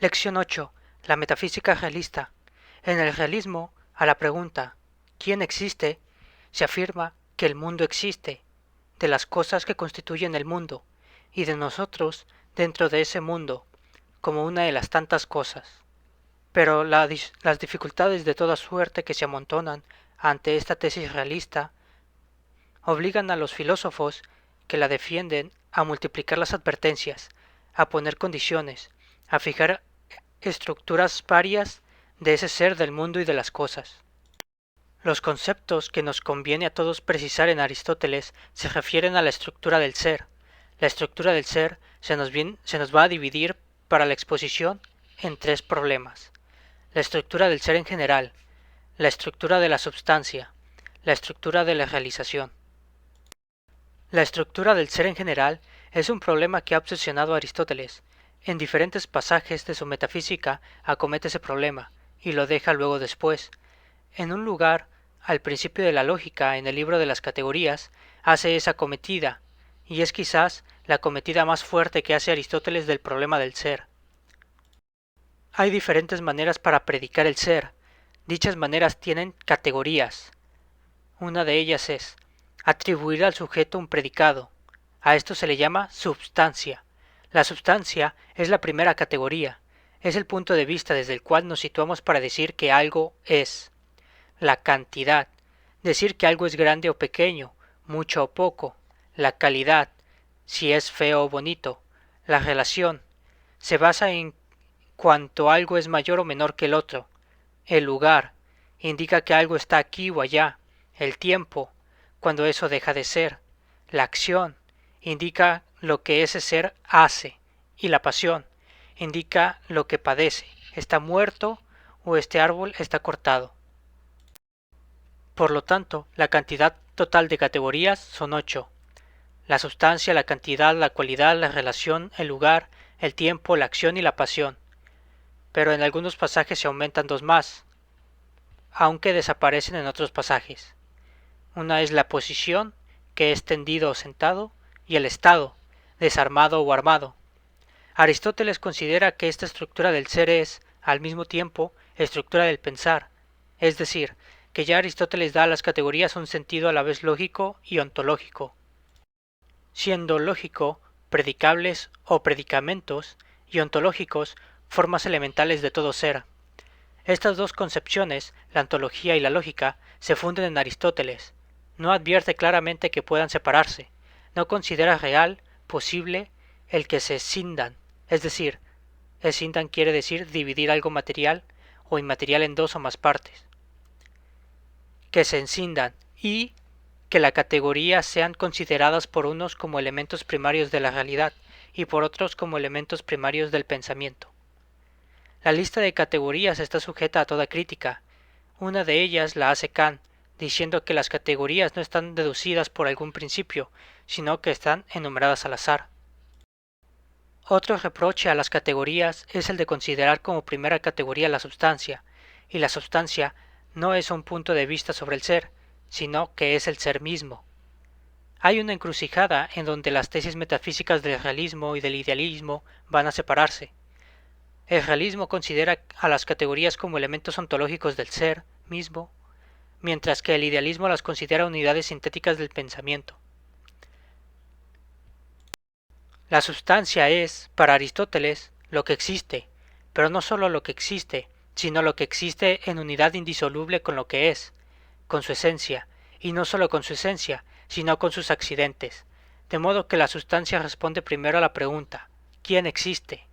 Lección 8. La metafísica realista. En el realismo, a la pregunta ¿quién existe?, se afirma que el mundo existe, de las cosas que constituyen el mundo, y de nosotros dentro de ese mundo, como una de las tantas cosas. Pero las dificultades de toda suerte que se amontonan ante esta tesis realista obligan a los filósofos que la defienden a multiplicar las advertencias, a poner condiciones, a fijar estructuras varias de ese ser del mundo y de las cosas. Los conceptos que nos conviene a todos precisar en Aristóteles se refieren a la estructura del ser. La estructura del ser se nos va a dividir para la exposición en tres problemas: la estructura del ser en general, la estructura de la substancia, la estructura de la realización. La estructura del ser en general es un problema que ha obsesionado a Aristóteles. En diferentes pasajes de su metafísica acomete ese problema y lo deja luego después. En un lugar, al principio de la lógica, en el libro de las categorías, hace esa acometida, y es quizás la acometida más fuerte que hace Aristóteles del problema del ser. Hay diferentes maneras para predicar el ser. Dichas maneras tienen categorías. Una de ellas es atribuir al sujeto un predicado. A esto se le llama substancia. La substancia es la primera categoría. Es el punto de vista desde el cual nos situamos para decir que algo es. La cantidad, decir que algo es grande o pequeño, mucho o poco. La calidad, si es feo o bonito. La relación, se basa en cuanto algo es mayor o menor que el otro. El lugar, indica que algo está aquí o allá. El tiempo, cuando eso deja de ser. La acción, indica lo que ese ser hace. Y la pasión, indica lo que padece. Está muerto o este árbol está cortado. Por lo tanto, la cantidad total de categorías son 8. La sustancia, la cantidad, la cualidad, la relación, el lugar, el tiempo, la acción y la pasión. Pero en algunos pasajes se aumentan 2 más, aunque desaparecen en otros pasajes. Una es la posición, que es tendido o sentado, y el estado, desarmado o armado. Aristóteles considera que esta estructura del ser es, al mismo tiempo, estructura del pensar, es decir, que ya Aristóteles da a las categorías un sentido a la vez lógico y ontológico. Siendo lógico, predicables o predicamentos, y ontológicos, formas elementales de todo ser. Estas dos concepciones, la ontología y la lógica, se funden en Aristóteles. No advierte claramente que puedan separarse. No considera real, posible, el que se escindan, es decir, escindan quiere decir dividir algo material o inmaterial en dos o más partes. Que se escindan y que la categoría sean consideradas por unos como elementos primarios de la realidad y por otros como elementos primarios del pensamiento. La lista de categorías está sujeta a toda crítica. Una de ellas la hace Kant, diciendo que las categorías no están deducidas por algún principio, sino que están enumeradas al azar. Otro reproche a las categorías es el de considerar como primera categoría la substancia, y la substancia no es un punto de vista sobre el ser, sino que es el ser mismo. Hay una encrucijada en donde las tesis metafísicas del realismo y del idealismo van a separarse. El realismo considera a las categorías como elementos ontológicos del ser mismo, mientras que el idealismo las considera unidades sintéticas del pensamiento. La substancia es, para Aristóteles, lo que existe, pero no solo lo que existe, sino lo que existe en unidad indisoluble con lo que es, con su esencia, y no solo con su esencia, sino con sus accidentes, de modo que la substancia responde primero a la pregunta ¿quién existe?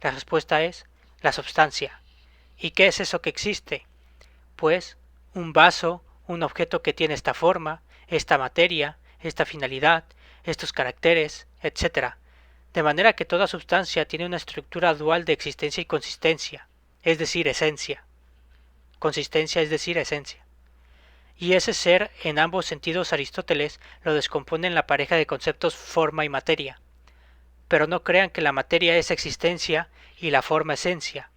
La respuesta es la substancia. ¿Y qué es eso que existe? Pues un vaso, un objeto que tiene esta forma, esta materia, esta finalidad, estos caracteres, etc. De manera que toda substancia tiene una estructura dual de existencia y consistencia, es decir, esencia. Consistencia es decir, esencia. Y ese ser, en ambos sentidos Aristóteles lo descompone en la pareja de conceptos forma y materia. Pero no crean que la materia es existencia y la forma esencia.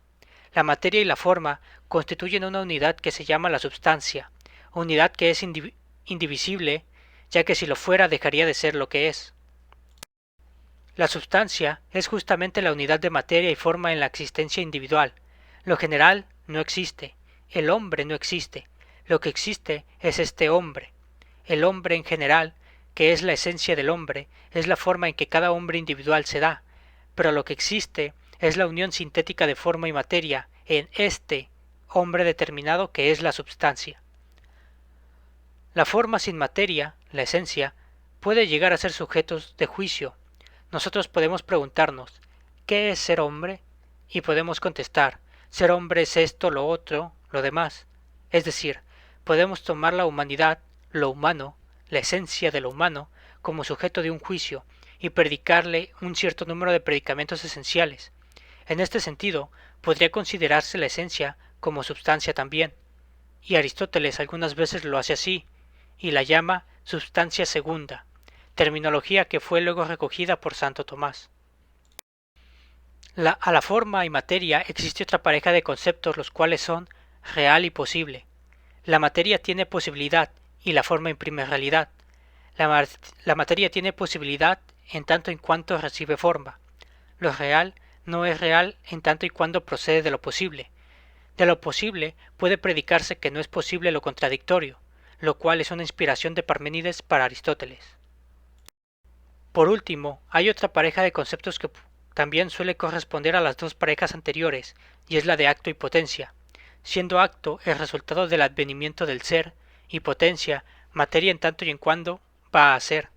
La materia y la forma constituyen una unidad que se llama la substancia, unidad que es indivisible, ya que si lo fuera dejaría de ser lo que es. La substancia es justamente la unidad de materia y forma en la existencia individual. Lo general no existe, el hombre no existe, lo que existe es este hombre. El hombre en general, que es la esencia del hombre, es la forma en que cada hombre individual se da, pero lo que existe es la unión sintética de forma y materia en este hombre determinado que es la substancia. La forma sin materia, la esencia, puede llegar a ser sujetos de juicio. Nosotros podemos preguntarnos, ¿qué es ser hombre? Y podemos contestar, ser hombre es esto, lo otro, lo demás. Es decir, podemos tomar la humanidad, lo humano, la esencia de lo humano, como sujeto de un juicio y predicarle un cierto número de predicamentos esenciales. En este sentido, podría considerarse la esencia como substancia también, y Aristóteles algunas veces lo hace así, y la llama substancia segunda, terminología que fue luego recogida por Santo Tomás. A la forma y materia existe otra pareja de conceptos los cuales son real y posible. La materia tiene posibilidad y la forma imprime realidad. La materia tiene posibilidad en tanto en cuanto recibe forma. Lo real no es real en tanto y cuando procede de lo posible. De lo posible puede predicarse que no es posible lo contradictorio, lo cual es una inspiración de Parménides para Aristóteles. Por último, hay otra pareja de conceptos que también suele corresponder a las dos parejas anteriores, y es la de acto y potencia, siendo acto el resultado del advenimiento del ser, y potencia materia en tanto y en cuando va a ser.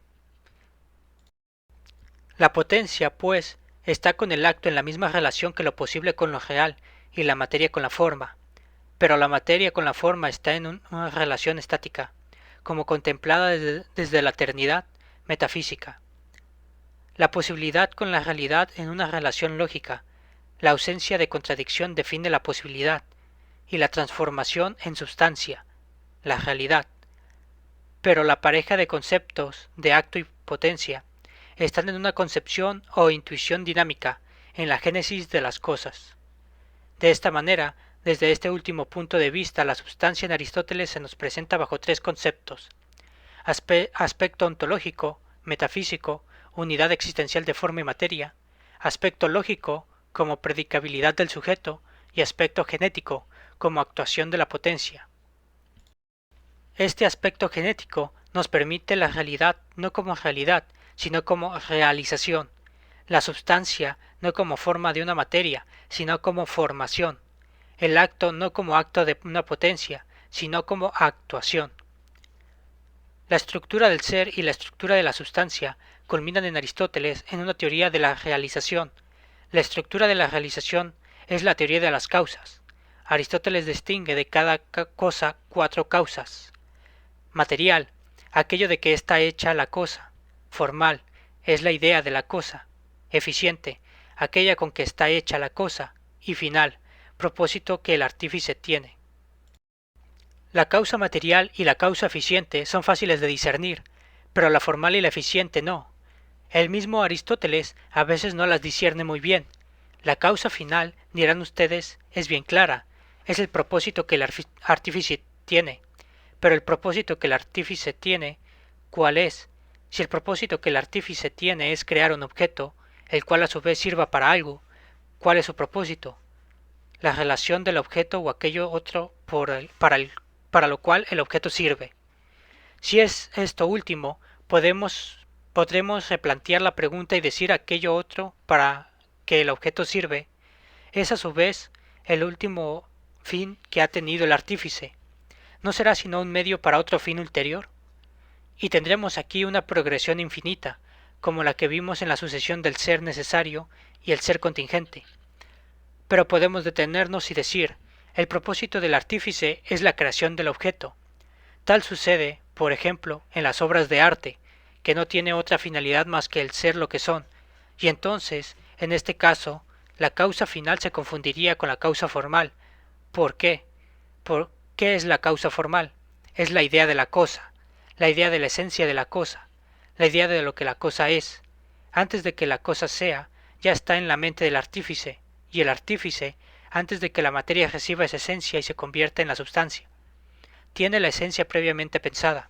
La potencia, pues, está con el acto en la misma relación que lo posible con lo real, y la materia con la forma, pero la materia con la forma está en una relación estática, como contemplada desde la eternidad metafísica. La posibilidad con la realidad en una relación lógica, la ausencia de contradicción define la posibilidad, y la transformación en sustancia, la realidad. Pero la pareja de conceptos de acto y potencia están en una concepción o intuición dinámica, en la génesis de las cosas. De esta manera, desde este último punto de vista, la substancia en Aristóteles se nos presenta bajo tres conceptos: aspecto ontológico, metafísico, unidad existencial de forma y materia; aspecto lógico, como predicabilidad del sujeto; y aspecto genético, como actuación de la potencia. Este aspecto genético nos permite la realidad no como realidad, sino como realización; la substancia no como forma de una materia, sino como formación; el acto no como acto de una potencia, sino como actuación. La estructura del ser y la estructura de la substancia culminan en Aristóteles en una teoría de la realización. La estructura de la realización es la teoría de las causas. Aristóteles distingue de cada cosa cuatro causas: material, aquello de que está hecha la cosa; formal, es la idea de la cosa; eficiente, aquella con que está hecha la cosa; y final, propósito que el artífice tiene. La causa material y la causa eficiente son fáciles de discernir, pero la formal y la eficiente no. El mismo Aristóteles a veces no las discierne muy bien. La causa final, dirán ustedes, es bien clara, es el propósito que el artífice tiene. Pero el propósito que el artífice tiene, ¿cuál es? Si el propósito que el artífice tiene es crear un objeto, el cual a su vez sirva para algo, ¿cuál es su propósito? La relación del objeto o aquello otro para lo cual el objeto sirve. Si es esto último, podremos replantear la pregunta y decir aquello otro para que el objeto sirve es a su vez el último fin que ha tenido el artífice. ¿No será sino un medio para otro fin ulterior? Y tendremos aquí una progresión infinita, como la que vimos en la sucesión del ser necesario y el ser contingente. Pero podemos detenernos y decir, el propósito del artífice es la creación del objeto. Tal sucede, por ejemplo, en las obras de arte, que no tiene otra finalidad más que el ser lo que son, y entonces, en este caso, la causa final se confundiría con la causa formal. ¿Por qué? ¿Por qué es la causa formal? Es la idea de la cosa, la idea de la esencia de la cosa, la idea de lo que la cosa es. Antes de que la cosa sea, ya está en la mente del artífice, y el artífice, antes de que la materia reciba esa esencia y se convierta en la substancia, tiene la esencia previamente pensada.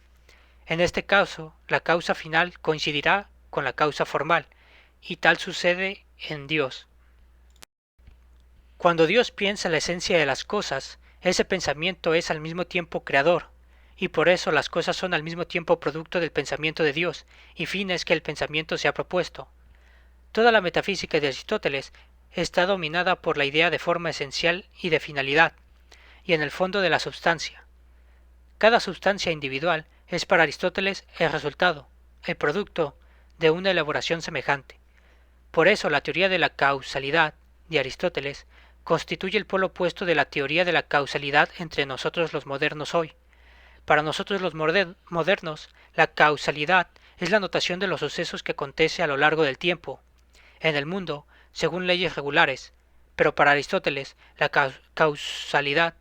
En este caso, la causa final coincidirá con la causa formal, y tal sucede en Dios. Cuando Dios piensa la esencia de las cosas, ese pensamiento es al mismo tiempo creador, y por eso las cosas son al mismo tiempo producto del pensamiento de Dios y fines que el pensamiento se ha propuesto. Toda la metafísica de Aristóteles está dominada por la idea de forma esencial y de finalidad, y en el fondo de la substancia. Cada substancia individual es para Aristóteles el resultado, el producto de una elaboración semejante. Por eso la teoría de la causalidad de Aristóteles constituye el polo opuesto de la teoría de la causalidad entre nosotros los modernos hoy. Para nosotros los modernos, la causalidad es la notación de los sucesos que acontece a lo largo del tiempo, en el mundo, según leyes regulares, pero para Aristóteles la causalidad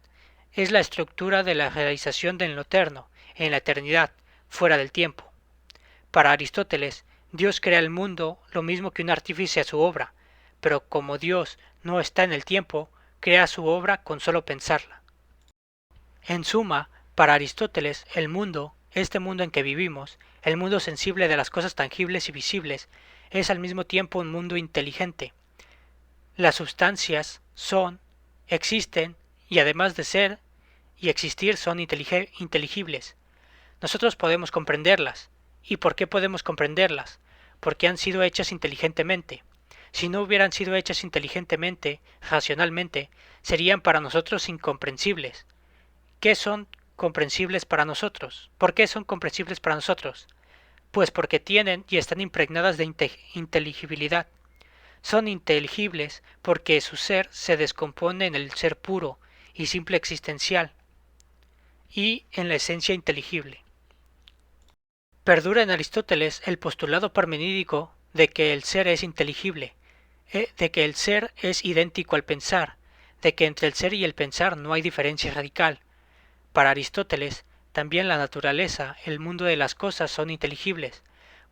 es la estructura de la realización de lo eterno, en la eternidad, fuera del tiempo. Para Aristóteles, Dios crea el mundo lo mismo que un artífice a su obra, pero como Dios no está en el tiempo, crea su obra con solo pensarla. En suma, para Aristóteles, el mundo, este mundo en que vivimos, el mundo sensible de las cosas tangibles y visibles, es al mismo tiempo un mundo inteligente. Las sustancias son, existen, y además de ser y existir son inteligibles. Nosotros podemos comprenderlas. ¿Y por qué podemos comprenderlas? Porque han sido hechas inteligentemente. Si no hubieran sido hechas inteligentemente, racionalmente, serían para nosotros incomprensibles. ¿Qué son comprensibles para nosotros? ¿Por qué son comprensibles para nosotros? Pues porque tienen y están impregnadas de inteligibilidad. Son inteligibles porque su ser se descompone en el ser puro y simple existencial y en la esencia inteligible. Perdura en Aristóteles el postulado parmenídico de que el ser es inteligible, de que el ser es idéntico al pensar, de que entre el ser y el pensar no hay diferencia radical. Para Aristóteles, también la naturaleza, el mundo de las cosas son inteligibles.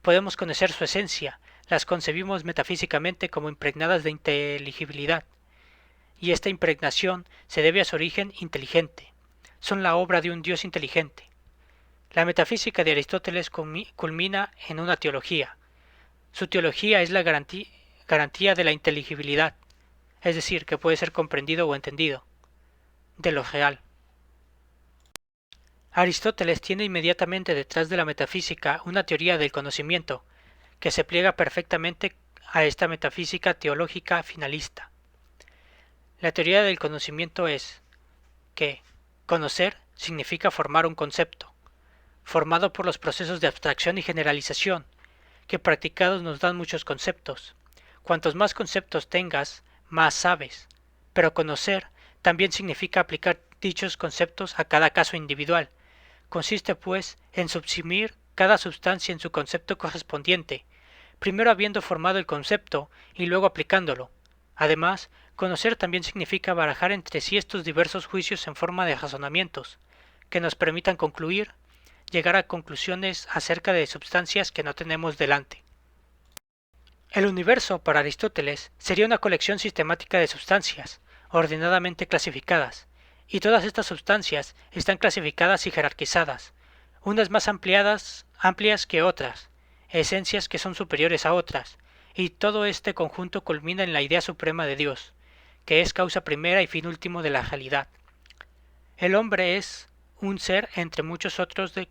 Podemos conocer su esencia, las concebimos metafísicamente como impregnadas de inteligibilidad. Y esta impregnación se debe a su origen inteligente. Son la obra de un Dios inteligente. La metafísica de Aristóteles culmina en una teología. Su teología es la garantía de la inteligibilidad, es decir, que puede ser comprendido o entendido, de lo real. Aristóteles tiene inmediatamente detrás de la metafísica una teoría del conocimiento, que se pliega perfectamente a esta metafísica teológica finalista. La teoría del conocimiento es que conocer significa formar un concepto, formado por los procesos de abstracción y generalización, que practicados nos dan muchos conceptos. Cuantos más conceptos tengas, más sabes. Pero conocer también significa aplicar dichos conceptos a cada caso individual. Consiste, pues, en subsumir cada sustancia en su concepto correspondiente, primero habiendo formado el concepto y luego aplicándolo. Además, conocer también significa barajar entre sí estos diversos juicios en forma de razonamientos, que nos permitan concluir, llegar a conclusiones acerca de sustancias que no tenemos delante. El universo, para Aristóteles, sería una colección sistemática de sustancias, ordenadamente clasificadas, y todas estas sustancias están clasificadas y jerarquizadas, unas más amplias que otras, esencias que son superiores a otras, y todo este conjunto culmina en la idea suprema de Dios, que es causa primera y fin último de la realidad. El hombre es un ser entre muchos otros de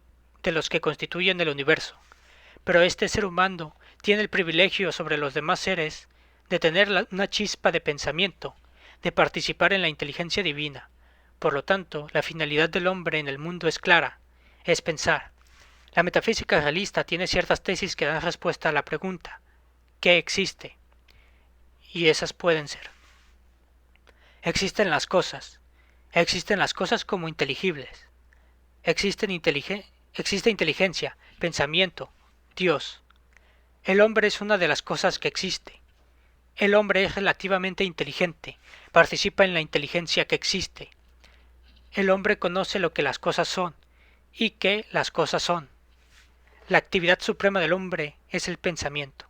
los que constituyen el universo, pero este ser humano tiene el privilegio sobre los demás seres de tener una chispa de pensamiento, de participar en la inteligencia divina. Por lo tanto, la finalidad del hombre en el mundo es clara, es pensar. La metafísica realista tiene ciertas tesis que dan respuesta a la pregunta ¿qué existe? Y esas pueden ser: existe las cosas como inteligibles, existe inteligencia, pensamiento, Dios. El hombre es una de las cosas que existe. El hombre es relativamente inteligente, participa en la inteligencia que existe. El hombre conoce lo que las cosas son y qué las cosas son. La actividad suprema del hombre es el pensamiento.